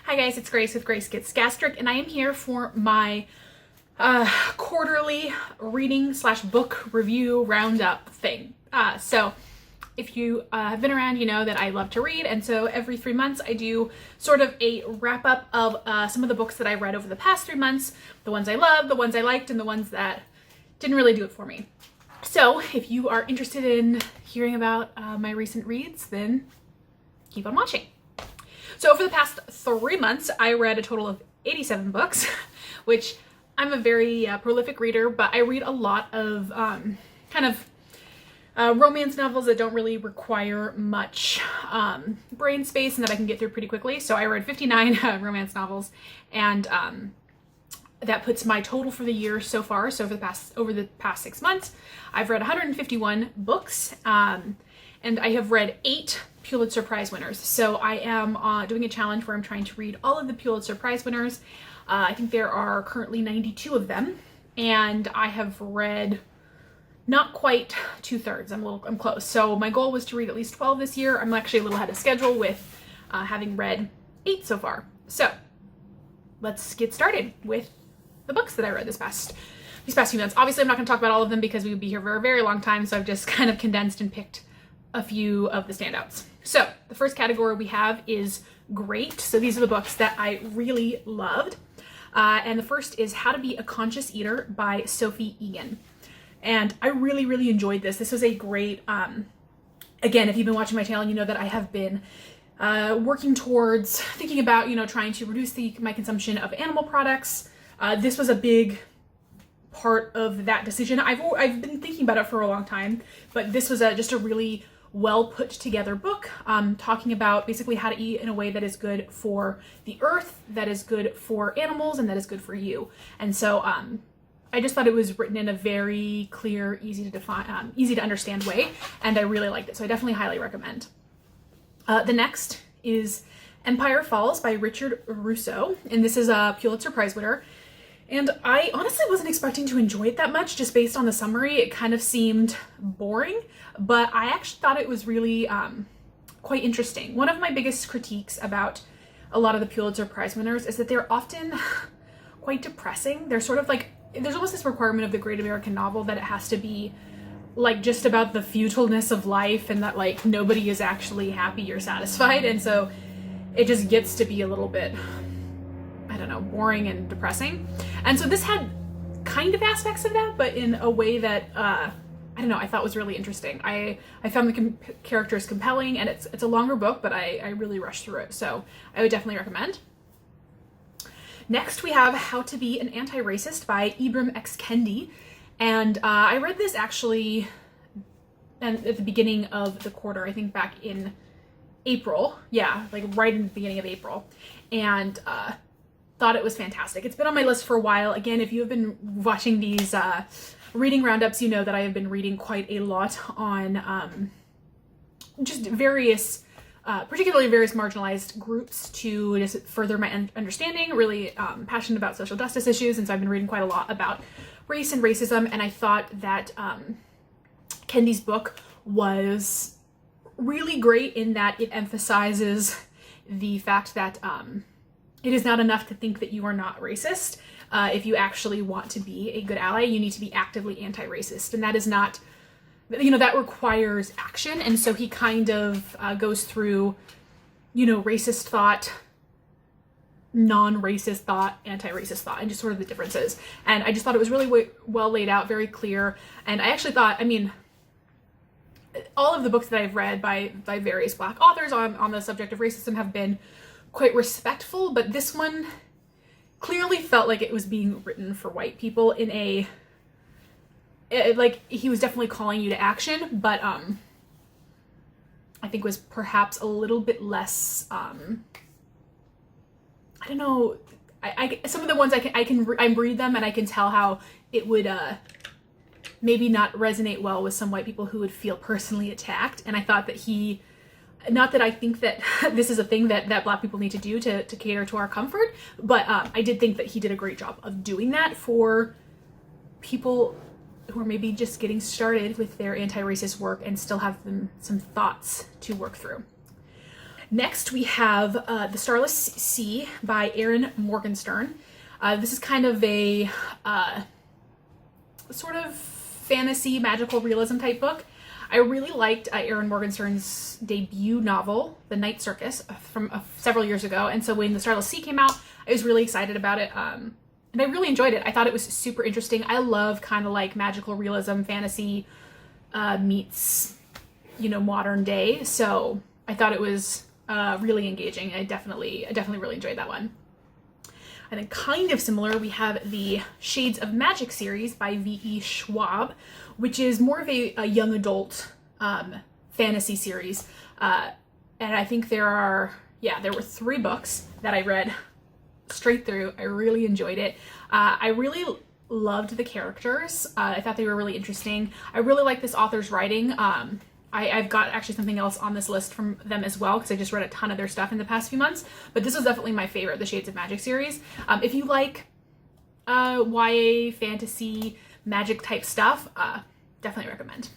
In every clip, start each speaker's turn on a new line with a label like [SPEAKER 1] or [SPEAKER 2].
[SPEAKER 1] Hi guys, it's Grace with Grace Gets Gastric, and I am here for my quarterly reading / book review roundup thing. So if you have been around, you know that I love to read, and so every 3 months I do sort of a wrap up of some of the books that I read over the past 3 months, the ones I loved, the ones I liked, and the ones that didn't really do it for me. So if you are interested in hearing about my recent reads, then keep on watching. So over the past 3 months, I read a total of 87 books, which I'm a very prolific reader, but I read a lot of romance novels that don't really require much brain space and that I can get through pretty quickly. So I read 59 romance novels, and that puts my total for the year so far. So over the past 6 months, I've read 151 books, and I have read 8 Pulitzer Prize winners. So I am doing a challenge where I'm trying to read all of the Pulitzer Prize winners. I think there are currently 92 of them, and I have read not quite 2/3. I'm close. So my goal was to read at least 12 this year. I'm actually a little ahead of schedule with having read 8 so far. So let's get started with the books that I read these past few months. Obviously, I'm not going to talk about all of them because we would be here for a very long time, so I've just kind of condensed and picked a few of the standouts. So the first category we have is great. So these are the books that I really loved. And the first is How to Be a Conscious Eater by Sophie Egan. And I really, really enjoyed this. This was a great, again, if you've been watching my channel, you know that I have been working towards thinking about, trying to reduce my consumption of animal products. This was a big part of that decision. I've been thinking about it for a long time, but this was just a really well put together book, talking about basically how to eat in a way that is good for the earth, that is good for animals, and that is good for you. And so I just thought it was written in a very clear, easy to define, easy to understand way, and I really liked it. So I definitely highly recommend. The next is Empire Falls by Richard Russo, and this is a Pulitzer Prize winner. And I honestly wasn't expecting to enjoy it that much, just based on the summary. It kind of seemed boring, but I actually thought it was really quite interesting. One of my biggest critiques about a lot of the Pulitzer Prize winners is that they're often quite depressing. They're sort of like, there's almost this requirement of the great American novel that it has to be like just about the futileness of life and that like nobody is actually happy or satisfied. And so it just gets to be a little bit, I don't know, boring and depressing. And so this had kind of aspects of that, but in a way that, I don't know, I thought was really interesting. I found the characters compelling, and it's a longer book, but I really rushed through it. So I would definitely recommend. Next, we have How to Be an Antiracist by Ibram X. Kendi. And I read this actually at the beginning of the quarter, I think back in April. Yeah, like right in the beginning of April. And thought it was fantastic. It's been on my list for a while. Again, if you have been watching these reading roundups, you know that I have been reading quite a lot on just various, particularly various marginalized groups to just further my understanding. Really passionate about social justice issues, and so I've been reading quite a lot about race and racism, and I thought that Kendi's book was really great in that it emphasizes the fact that it is not enough to think that you are not racist. If you actually want to be a good ally, you need to be actively anti-racist. And that is not, that requires action. And so he kind of goes through, racist thought, non-racist thought, anti-racist thought, and just sort of the differences. And I just thought it was really well laid out, very clear. And I actually thought, all of the books that I've read by various Black authors on the subject of racism have been quite respectful, but this one clearly felt like it was being written for white people in like he was definitely calling you to action, but I think was perhaps a little bit less I don't know, I some of the ones I read them and I can tell how it would maybe not resonate well with some white people who would feel personally attacked. And I thought that not that I think that this is a thing that Black people need to do to cater to our comfort, but I did think that he did a great job of doing that for people who are maybe just getting started with their anti-racist work and still have some thoughts to work through. Next, we have the Starless C by Erin Morgenstern. This is kind of a sort of fantasy, magical realism type book. I really liked Erin Morgenstern's debut novel, The Night Circus, from several years ago. And so when the Starless C came out, I was really excited about it. And I really enjoyed it. I thought it was super interesting. I love kind of like magical realism, fantasy meets, you know, modern day. So I thought it was really engaging. I definitely really enjoyed that one. And then kind of similar, we have the Shades of Magic series by V.E. Schwab, which is more of a young adult fantasy series. And I think there were 3 books that I read straight through. I really enjoyed it. I really loved the characters. I thought they were really interesting. I really like this author's writing. I've got actually something else on this list from them as well, because I just read a ton of their stuff in the past few months. But this was definitely my favorite, the Shades of Magic series. If you like YA, fantasy, magic type stuff, definitely recommend.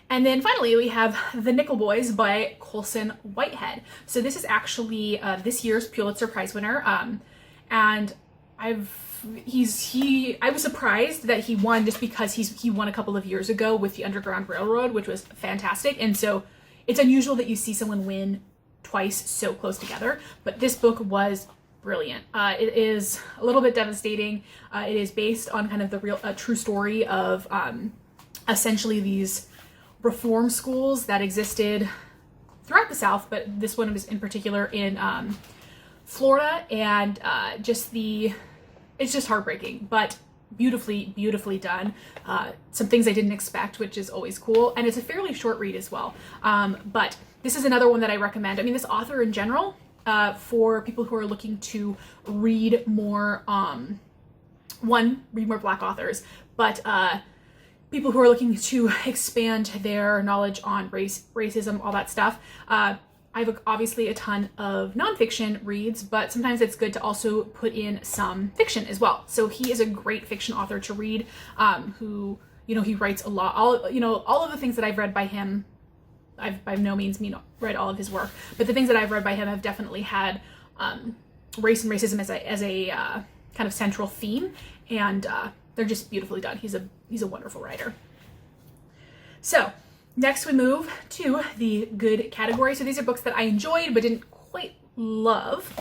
[SPEAKER 1] And then finally, we have The Nickel Boys by Colson Whitehead. So this is actually this year's Pulitzer Prize winner. And I was surprised that he won, just because he won a couple of years ago with the Underground Railroad, which was fantastic. And so it's unusual that you see someone win twice so close together, but this book was brilliant. It is a little bit devastating. It is based on kind of the true story of essentially these reform schools that existed throughout the South, but this one was in particular in Florida, and it's just heartbreaking, but beautifully done. Some things I didn't expect, which is always cool. And it's a fairly short read as well. But this is another one that I recommend. I mean, this author in general, for people who are looking to read more, read more Black authors, but people who are looking to expand their knowledge on racism, all that stuff. I have obviously a ton of nonfiction reads, but sometimes it's good to also put in some fiction as well. So he is a great fiction author to read, who, you know, he writes a lot. All of the things that I've read by him, I've by no means read all of his work, but the things that I've read by him have definitely had race and racism as a kind of central theme, and they're just beautifully done. He's a wonderful writer. So next we move to the good category. So these are books that I enjoyed but didn't quite love.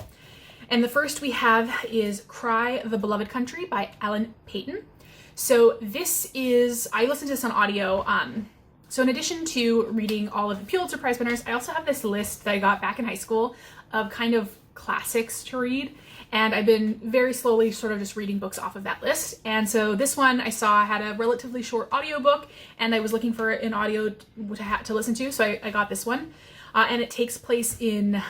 [SPEAKER 1] And the first we have is Cry, the Beloved Country by Ellen Payton. So this is, I listened to this on audio. So in addition to reading all of the Pulitzer Prize winners, I also have this list that I got back in high school of kind of classics to read. And I've been very slowly sort of just reading books off of that list. And so this one I saw had a relatively short audiobook, and I was looking for an audio to listen to, so I got this one. And it takes place in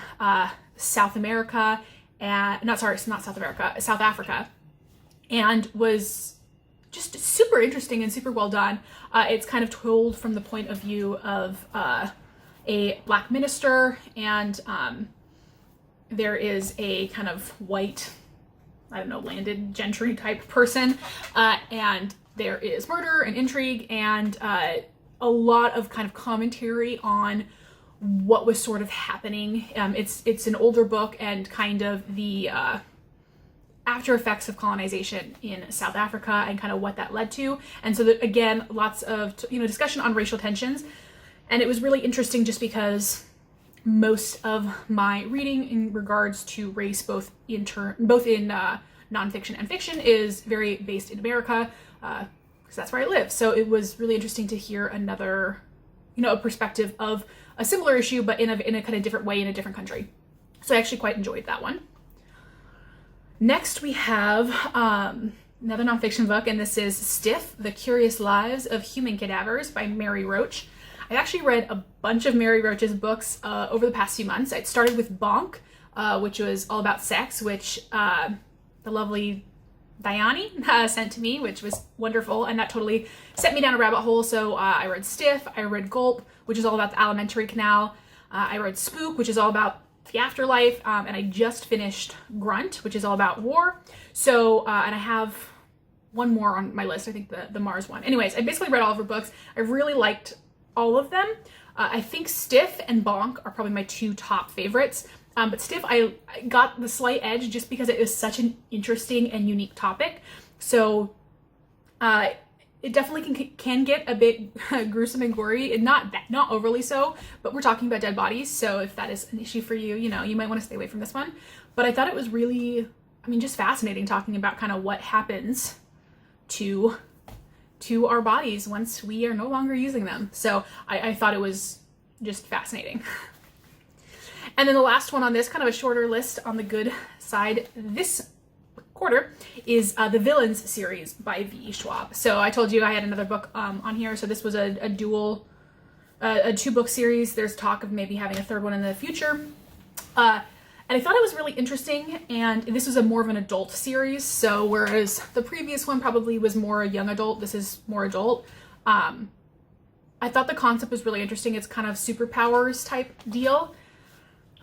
[SPEAKER 1] South America, South Africa, and was just super interesting and super well done. It's kind of told from the point of view of a Black minister, and there is a kind of white, landed gentry type person, and there is murder and intrigue, and a lot of kind of commentary on what was sort of happening. It's an older book, and kind of the after effects of colonization in South Africa and kind of what that led to. And so that, again, lots of discussion on racial tensions, and it was really interesting just because most of my reading in regards to race, both in nonfiction and fiction, is very based in America, because that's where I live. So it was really interesting to hear another, a perspective of a similar issue, but in a kind of different way in a different country. So I actually quite enjoyed that one. Next we have another nonfiction book, and this is Stiff: The Curious Lives of Human Cadavers by Mary Roach. I actually read a bunch of Mary Roach's books over the past few months. I started with Bonk, which was all about sex, which the lovely Diane sent to me, which was wonderful, and that totally set me down a rabbit hole. So I read Stiff, I read Gulp, which is all about the alimentary canal. I read Spook, which is all about the afterlife, and I just finished Grunt, which is all about war. So, and I have one more on my list, I think the Mars one. Anyways, I basically read all of her books. I really liked all of them. I think Stiff and Bonk are probably my two top favorites. But Stiff, I got the slight edge just because it is such an interesting and unique topic. So it definitely can get a bit gruesome and gory, and not overly so, but we're talking about dead bodies. So if that is an issue for you, you know, you might want to stay away from this one. But I thought it was really, I mean, just fascinating talking about kind of what happens to our bodies once we are no longer using them. So I thought it was just fascinating. And then the last one on this, kind of a shorter list on the good side this quarter, is the Villains series by V. Schwab. So I told you I had another book on here. So this was a two-book series. There's talk of maybe having a third one in the future. And I thought it was really interesting, and this was more of an adult series. So whereas the previous one probably was more a young adult, this is more adult. I thought the concept was really interesting. It's kind of superpowers type deal.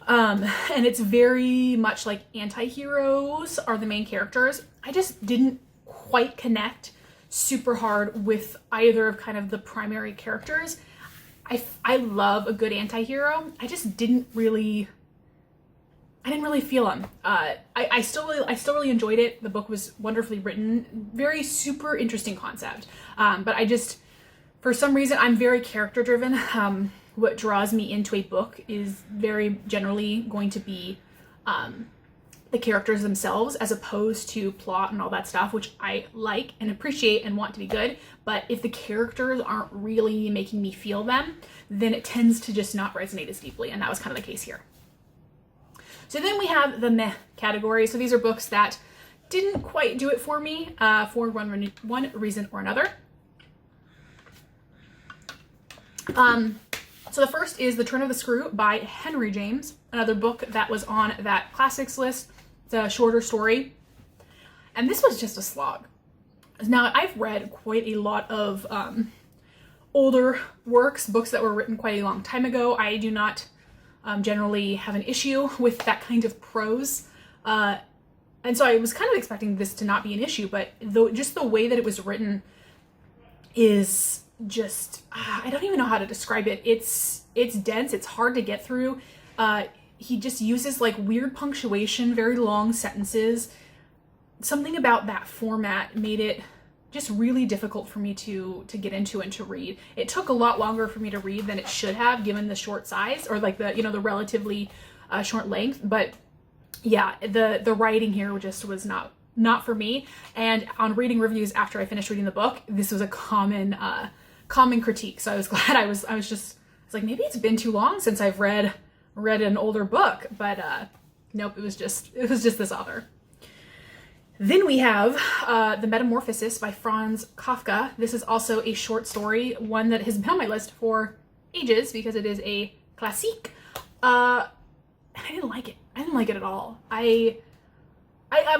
[SPEAKER 1] And it's very much like anti-heroes are the main characters. I just didn't quite connect super hard with either of kind of the primary characters. I love a good anti-hero. I just didn't really feel them. I still really enjoyed it. The book was wonderfully written, very super interesting concept. But I just, for some reason, I'm very character driven. What draws me into a book is very generally going to be the characters themselves, as opposed to plot and all that stuff, which I like and appreciate and want to be good. But if the characters aren't really making me feel them, then it tends to just not resonate as deeply. And that was kind of the case here. So then we have the meh category. So these are books that didn't quite do it for me for one reason or another. So the first is The Turn of the Screw by Henry James, another book that was on that classics list. It's a shorter story. And this was just a slog. Now, I've read quite a lot of older works, books that were written quite a long time ago. I do not generally have an issue with that kind of prose. And so I was kind of expecting this to not be an issue, but just the way that it was written is just, I don't even know how to describe it. It's dense, it's hard to get through. He just uses like weird punctuation, very long sentences. Something about that format made it just really difficult for me to get into and to read. It took a lot longer for me to read than it should have, given the short size, or like the relatively short length. But yeah, the writing here just was not for me. And on reading reviews after I finished reading the book, this was a common critique. So I was glad I was like, maybe it's been too long since I've read an older book. But nope, it was just this author. Then we have The Metamorphosis by Franz Kafka. This is also a short story, one that has been on my list for ages because it is a classique. I didn't like it. I didn't like it at all. I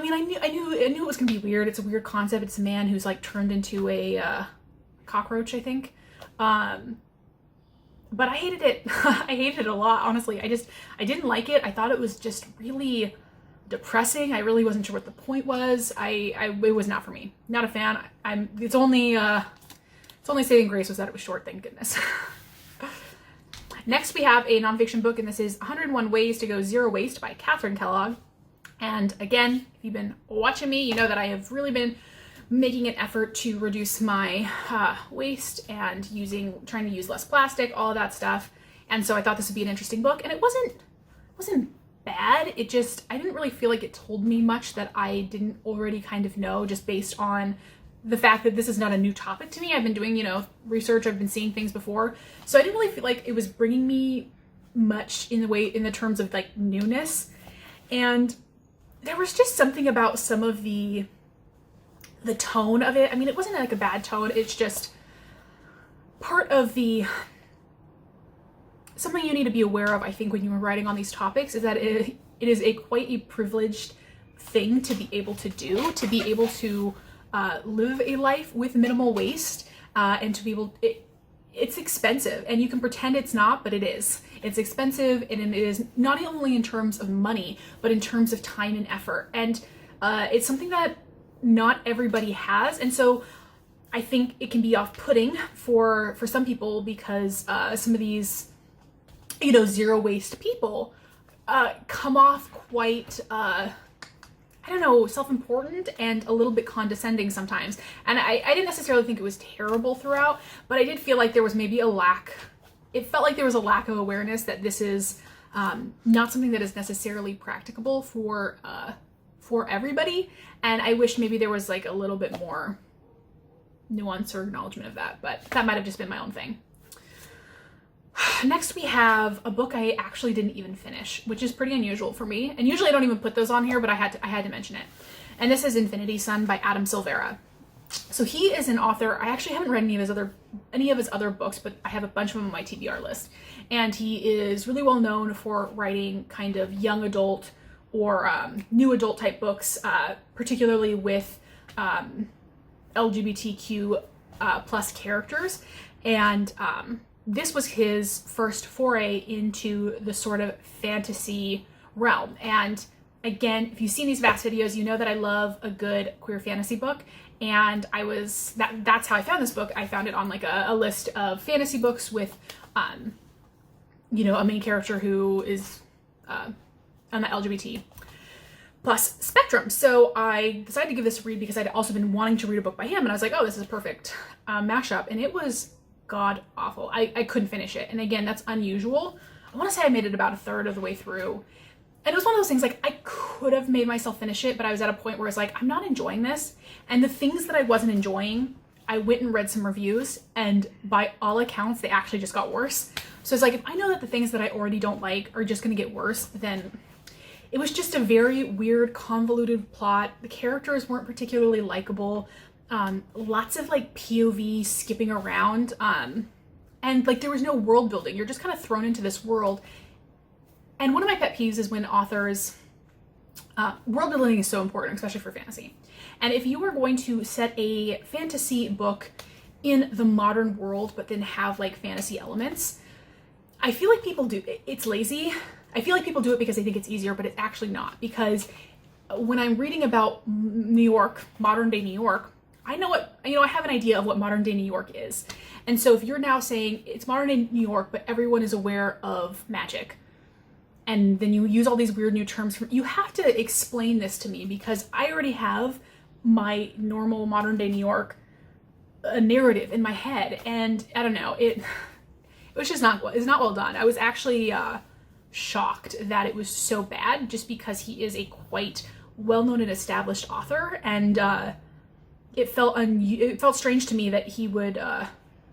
[SPEAKER 1] mean, I knew it was gonna be weird. It's a weird concept. It's a man who's like turned into a cockroach, I think. But I hated it. I hated it a lot, honestly. I didn't like it. I thought it was just really depressing. I really wasn't sure what the point was. It was not for me. Not a fan. It's only saving grace was that it was short, thank goodness. Next we have a nonfiction book, and this is 101 Ways to Go Zero Waste by Catherine Kellogg. And again, if you've been watching me, you know that I have really been making an effort to reduce my waste and trying to use less plastic, all of that stuff. And so I thought this would be an interesting book, and it wasn't bad. I didn't really feel like it told me much that I didn't already kind of know, just based on the fact that this is not a new topic to me. I've been doing, research, I've been seeing things before. So I didn't really feel like it was bringing me much in the terms of like newness. And there was just something about some of the tone of it. I mean, it wasn't like a bad tone. It's just part of something you need to be aware of, I think, when you are writing on these topics, is that it is quite a privileged thing to be able to do, to be able to live a life with minimal waste, and to be able, it's expensive, and you can pretend it's not, but it is. It's expensive, and it is not only in terms of money, but in terms of time and effort. And it's something that not everybody has. And so I think it can be off-putting for some people because some of these, you know, zero waste people come off quite, I don't know, self-important and a little bit condescending sometimes. And I didn't necessarily think it was terrible throughout, but I did feel like there was maybe a lack. It felt like there was a lack of awareness that this is not something that is necessarily practicable for everybody. And I wish maybe there was like a little bit more nuance or acknowledgement of that, but that might have just been my own thing. Next we have a book I actually didn't even finish, which is pretty unusual for me. And usually I don't even put those on here, but I had to mention it. And this is Infinity Sun by Adam Silvera. So he is an author. I actually haven't read any of his other books, but I have a bunch of them on my TBR list. And he is really well known for writing kind of young adult or new adult type books, particularly with LGBTQ plus characters. And this was his first foray into the sort of fantasy realm. And again, if you've seen these vast videos, you know that I love a good queer fantasy book. And that's how I found this book. I found it on like a list of fantasy books with, you know, a main character who is on the LGBT plus spectrum. So I decided to give this a read because I'd also been wanting to read a book by him. And I was like, oh, this is a perfect mashup. And it was god awful. I couldn't finish it. And again, that's unusual. I want to say I made it about a third of the way through. And it was one of those things like I could have made myself finish it, but I was at a point where I was like, I'm not enjoying this. And the things that I wasn't enjoying, I went and read some reviews, and by all accounts, they actually just got worse. So it's like, if I know that the things that I already don't like are just going to get worse, then it was just a very weird, convoluted plot. The characters weren't particularly likable. Lots of like POV skipping around. And like there was no world building. You're just kind of thrown into this world. And one of my pet peeves is when authors, world building is so important, especially for fantasy. And if you are going to set a fantasy book in the modern world, but then have like fantasy elements, I feel like people do, it's lazy. I feel like people do it because they think it's easier, but it's actually not. Because when I'm reading about New York, modern day New York, I know what, you know, I have an idea of what modern day New York is. And so if you're now saying it's modern day New York, but everyone is aware of magic, and then you use all these weird new terms, you have to explain this to me because I already have my normal modern day New York narrative in my head. And I don't know, it was just it's not well done. I was actually shocked that it was so bad just because he is a quite well-known and established author. And it felt strange to me that he would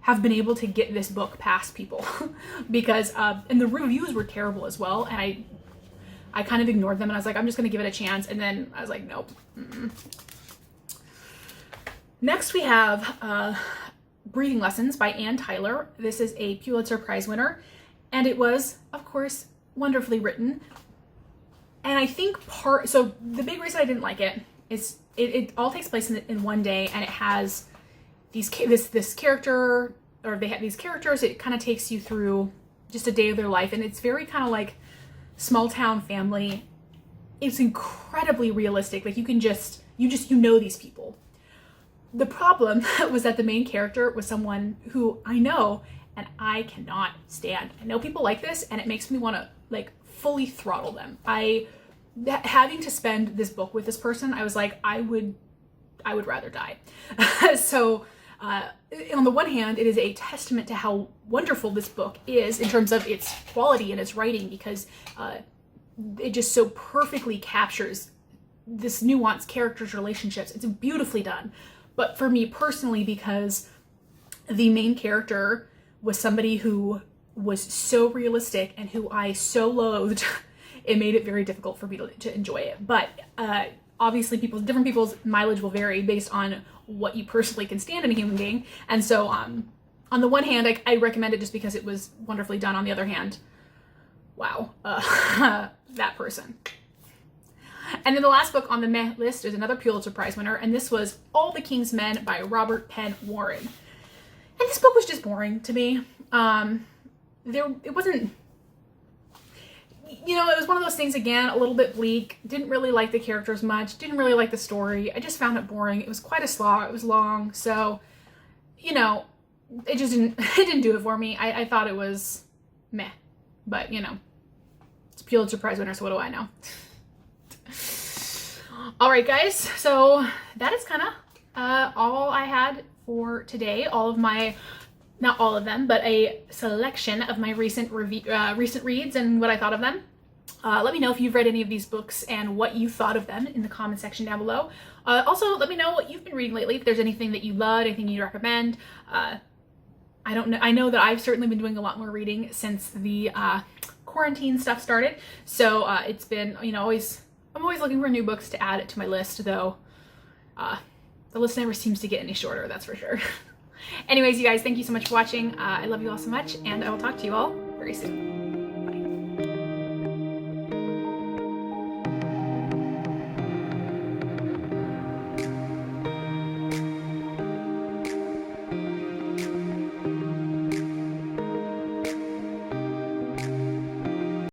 [SPEAKER 1] have been able to get this book past people because and the reviews were terrible as well, and I kind of ignored them, and I was like, I'm just gonna give it a chance, and then I was like, nope. Next we have Breathing Lessons by Ann Tyler. This is a Pulitzer Prize winner, and it was, of course, wonderfully written. And I think so the big reason I didn't like it is it all takes place in one day, and it has this character, or they have these characters. It kind of takes you through just a day of their life, and it's very kind of like small town family. It's incredibly realistic. Like you know these people. The problem was that the main character was someone who I know and I cannot stand. I know people like this, and it makes me want to like fully throttle them. Having to spend this book with this person, I was like, I would rather die. So on the one hand, it is a testament to how wonderful this book is in terms of its quality and its writing, because it just so perfectly captures this nuanced characters' relationships. It's beautifully done. But for me personally, because the main character was somebody who was so realistic and who I so loathed, it made it very difficult for me to enjoy it. But obviously different people's mileage will vary based on what you personally can stand in a human being. And so on the one hand, I recommend it just because it was wonderfully done. On the other hand, wow, that person. And then the last book on the meh list is another Pulitzer Prize winner, and this was All the King's Men by Robert Penn Warren. And this book was just boring to me. It wasn't, you know, it was one of those things, again, a little bit bleak. Didn't really like the characters much. Didn't really like the story. I just found it boring. It was quite a slog. It was long. So you know, it just didn't, it didn't do it for me. I thought it was meh, but you know, it's a Pulitzer Prize winner, so what do I know? All right, guys, so that is kind of all I had for today. All of my, not all of them, but a selection of my recent reads and what I thought of them. Let me know if you've read any of these books and what you thought of them in the comment section down below. Also, let me know what you've been reading lately. If there's anything that you love, anything you'd recommend. I don't know. I know that I've certainly been doing a lot more reading since the quarantine stuff started. So it's been, you know, I'm always looking for new books to add to my list, though the list never seems to get any shorter, that's for sure. Anyways, you guys, thank you so much for watching. I love you all so much, and I will talk to you all very soon.